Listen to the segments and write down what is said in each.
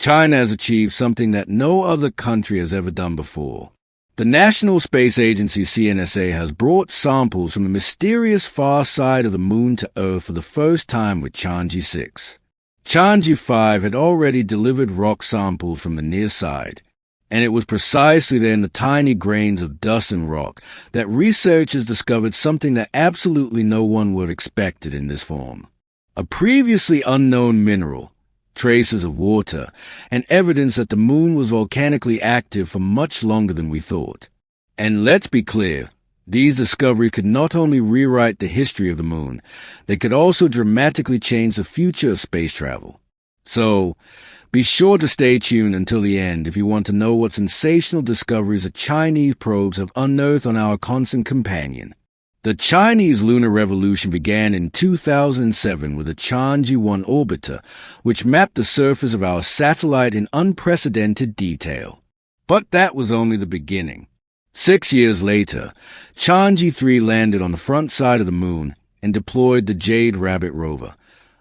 China has achieved something that no other country has ever done before. The National Space Agency CNSA has brought samples from the mysterious far side of the Moon to Earth for the first time with Chang'e 6. Chang'e 5 had already delivered rock samples from the near side, and it was precisely there in the tiny grains of dust and rock that researchers discovered something that absolutely no one would have expected in this form. A previously unknown mineral, traces of water, and evidence that the Moon was volcanically active for much longer than we thought. And let's be clear, these discoveries could not only rewrite the history of the Moon, they could also dramatically change the future of space travel. So, be sure to stay tuned until the end if you want to know what sensational discoveries the Chinese probes have unearthed on our constant companion. The Chinese lunar revolution began in 2007 with the Chang'e 1 orbiter, which mapped the surface of our satellite in unprecedented detail. But that was only the beginning. 6 years later, Chang'e 3 landed on the front side of the Moon and deployed the Jade Rabbit rover,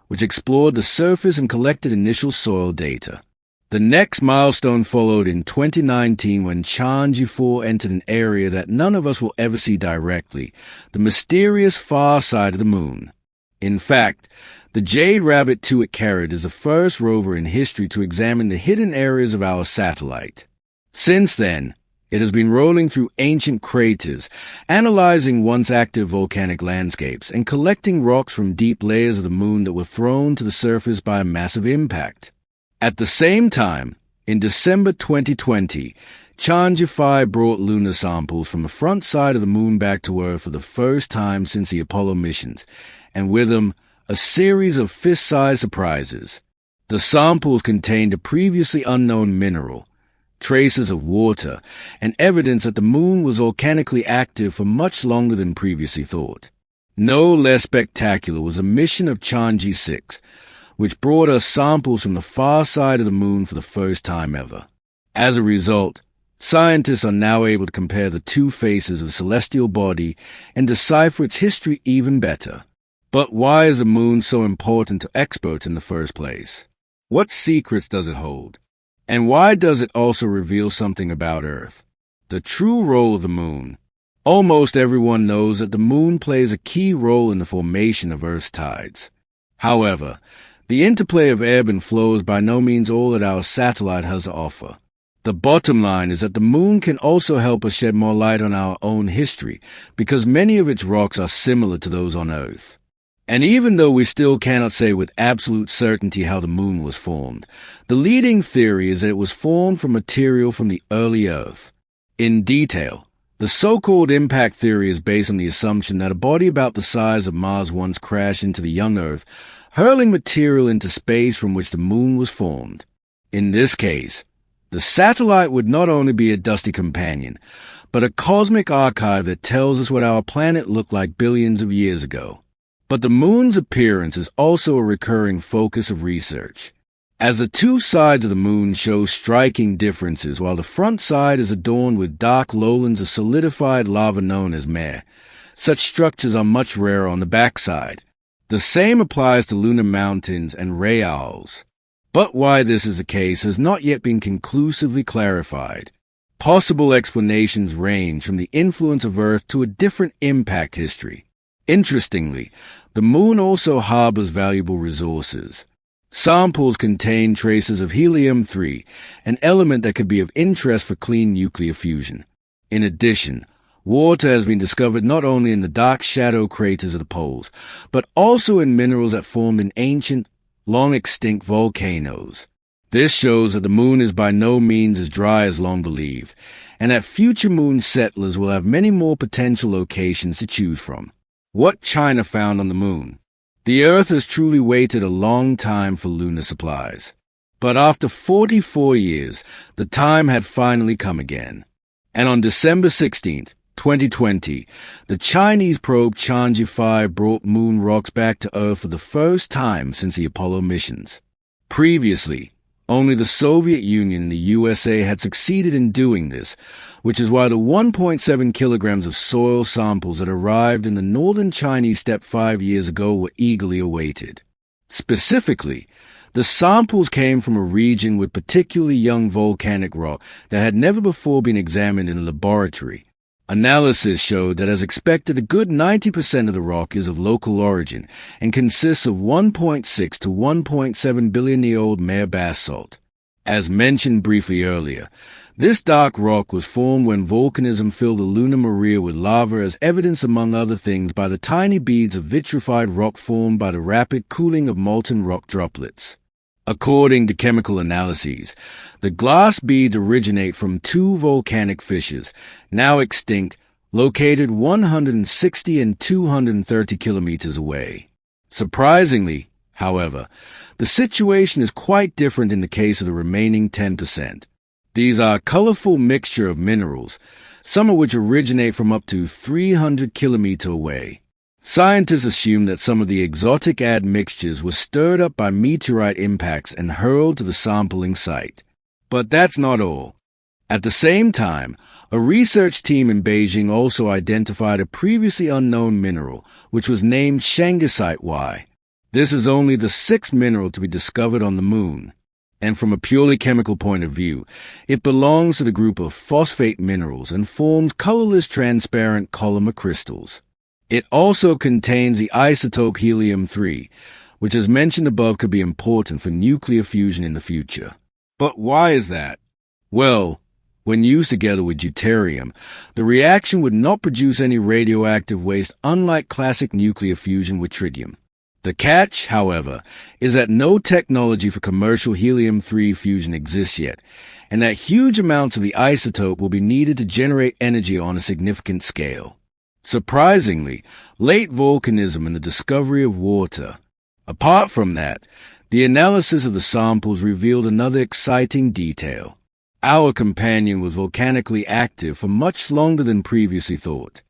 which explored the surface and collected initial soil data. The next milestone followed in 2019 when Chang'e 4 entered an area that none of us will ever see directly, the mysterious far side of the Moon. In fact, the Jade Rabbit 2 it carried is the first rover in history to examine the hidden areas of our satellite. Since then, it has been rolling through ancient craters, analyzing once active volcanic landscapes, and collecting rocks from deep layers of the Moon that were thrown to the surface by a massive impact. At the same time, in December 2020, Chang'e 5 brought lunar samples from the front side of the Moon back to Earth for the first time since the Apollo missions, and with them, a series of fist-sized surprises. The samples contained a previously unknown mineral, traces of water, and evidence that the Moon was volcanically active for much longer than previously thought. No less spectacular was the mission of Chang'e 6, which brought us samples from the far side of the Moon for the first time ever. As a result, scientists are now able to compare the two faces of the celestial body and decipher its history even better. But why is the Moon so important to experts in the first place? What secrets does it hold? And why does it also reveal something about Earth? The true role of the Moon. Almost everyone knows that the Moon plays a key role in the formation of Earth's tides. However, the interplay of ebb and flow is by no means all that our satellite has to offer. The bottom line is that the Moon can also help us shed more light on our own history, because many of its rocks are similar to those on Earth. And even though we still cannot say with absolute certainty how the Moon was formed, the leading theory is that it was formed from material from the early Earth. In detail, the so-called impact theory is based on the assumption that a body about the size of Mars once crashed into the young Earth, hurling material into space from which the Moon was formed. In this case, the satellite would not only be a dusty companion, but a cosmic archive that tells us what our planet looked like billions of years ago. But the Moon's appearance is also a recurring focus of research, as the two sides of the Moon show striking differences. While the front side is adorned with dark lowlands of solidified lava known as mare, such structures are much rarer on the backside. The same applies to lunar mountains and ray owls. But why this is the case has not yet been conclusively clarified. Possible explanations range from the influence of Earth to a different impact history. Interestingly, the Moon also harbors valuable resources. Samples contain traces of helium-3, an element that could be of interest for clean nuclear fusion. In addition, water has been discovered not only in the dark shadow craters of the poles, but also in minerals that formed in ancient, long-extinct volcanoes. This shows that the Moon is by no means as dry as long believed, and that future Moon settlers will have many more potential locations to choose from. What China found on the Moon. The Earth has truly waited a long time for lunar supplies. But after 44 years, the time had finally come again. And on December 16th, 2020, the Chinese probe Chang'e 5 brought Moon rocks back to Earth for the first time since the Apollo missions. Previously, only the Soviet Union and the USA had succeeded in doing this, which is why the 1.7 kilograms of soil samples that arrived in the northern Chinese steppe 5 years ago were eagerly awaited. Specifically, The samples came from a region with particularly young volcanic rock that had never before been examined in a laboratory. Analysis showed that, as expected, a good 90% of the rock is of local origin and consists of 1.6 to 1.7 billion-year-old mare basalt. As mentioned briefly earlier, this dark rock was formed when volcanism filled the lunar maria with lava, as evidenced among other things by the tiny beads of vitrified rock formed by the rapid cooling of molten rock droplets. According to chemical analyses, the glass beads originate from two volcanic fissures, now extinct, located 160 and 230 kilometers away. Surprisingly, however, the situation is quite different in the case of the remaining 10%. These are a colorful mixture of minerals, some of which originate from up to 300 kilometers away. Scientists assume that some of the exotic admixtures were stirred up by meteorite impacts and hurled to the sampling site. But that's not all. At the same time, a research team in Beijing also identified a previously unknown mineral, which was named Chang'e Y. This is only the sixth mineral to be discovered on the Moon, and from a purely chemical point of view, it belongs to the group of phosphate minerals and forms colorless transparent columnar crystals. It also contains the isotope helium-3, which, as mentioned above, could be important for nuclear fusion in the future. But why is that? Well, when used together with deuterium, the reaction would not produce any radioactive waste, unlike classic nuclear fusion with tritium. The catch, however, is that no technology for commercial helium-3 fusion exists yet, and that huge amounts of the isotope will be needed to generate energy on a significant scale. Surprisingly, late volcanism and the discovery of water. Apart from that, the analysis of the samples revealed another exciting detail. Our companion was volcanically active for much longer than previously thought.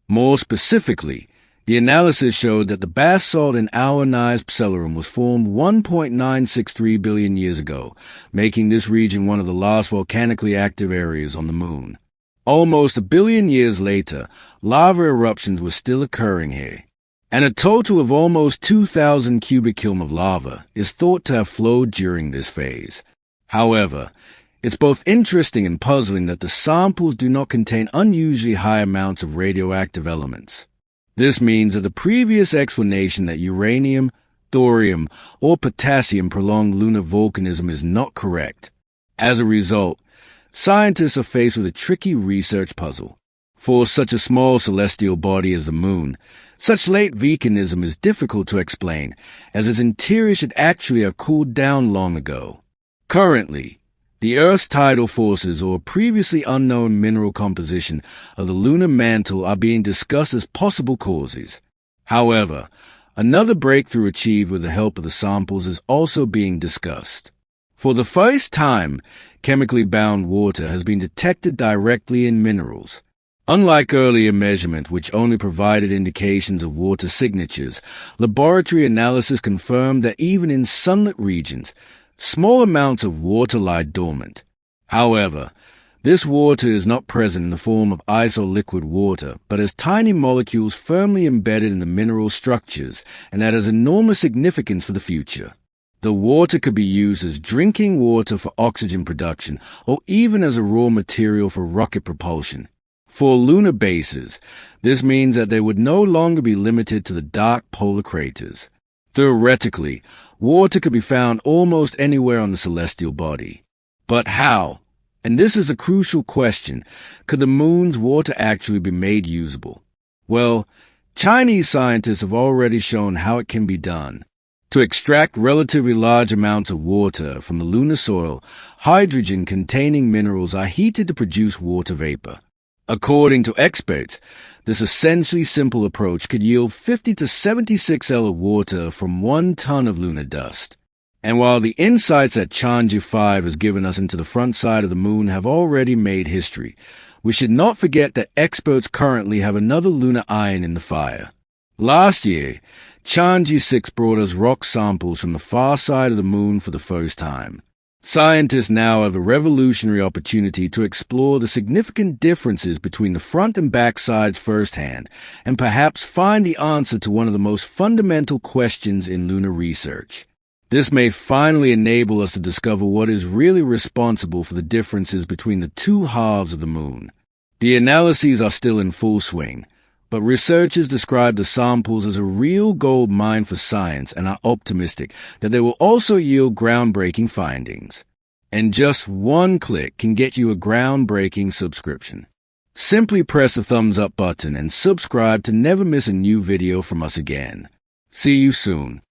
More specifically, the analysis showed that the basalt in our Nias Psellarum was formed 1.963 billion years ago, making this region one of the last volcanically active areas on the Moon. Almost a billion years later, lava eruptions were still occurring here, and a total of almost 2,000 cubic km of lava is thought to have flowed during this phase. However, it's both interesting and puzzling that the samples do not contain unusually high amounts of radioactive elements. This means that the previous explanation that uranium, thorium, or potassium prolonged lunar volcanism is not correct. As a result, scientists are faced with a tricky research puzzle. For such a small celestial body as the Moon, such late volcanism is difficult to explain, as its interior should actually have cooled down long ago. Currently, the Earth's tidal forces, or previously unknown mineral composition of the lunar mantle, are being discussed as possible causes. However, another breakthrough achieved with the help of the samples is also being discussed. For the first time, chemically bound water has been detected directly in minerals. Unlike earlier measurement, which only provided indications of water signatures, laboratory analysis confirmed that even in sunlit regions, small amounts of water lie dormant. However, this water is not present in the form of ice or liquid water, but as tiny molecules firmly embedded in the mineral structures, and that has enormous significance for the future. The water could be used as drinking water for oxygen production, or even as a raw material for rocket propulsion. For lunar bases, this means that they would no longer be limited to the dark polar craters. Theoretically, water could be found almost anywhere on the celestial body. But how, and this is a crucial question, could the Moon's water actually be made usable? Well, Chinese scientists have already shown how it can be done. To extract relatively large amounts of water from the lunar soil, hydrogen-containing minerals are heated to produce water vapor. According to experts, this essentially simple approach could yield 50 to 76 L of water from 1 ton of lunar dust. And while the insights that Chang'e 5 has given us into the front side of the Moon have already made history, we should not forget that experts currently have another lunar iron in the fire. Last year, Chang'e 6 brought us rock samples from the far side of the Moon for the first time. Scientists now have a revolutionary opportunity to explore the significant differences between the front and back sides firsthand, and perhaps find the answer to one of the most fundamental questions in lunar research. This may finally enable us to discover what is really responsible for the differences between the two halves of the moon. The analyses are still in full swing, but researchers describe the samples as a real gold mine for science and are optimistic that they will also yield groundbreaking findings. And just one click can get you a groundbreaking subscription. Simply press the thumbs up button and subscribe to never miss a new video from us again. See you soon.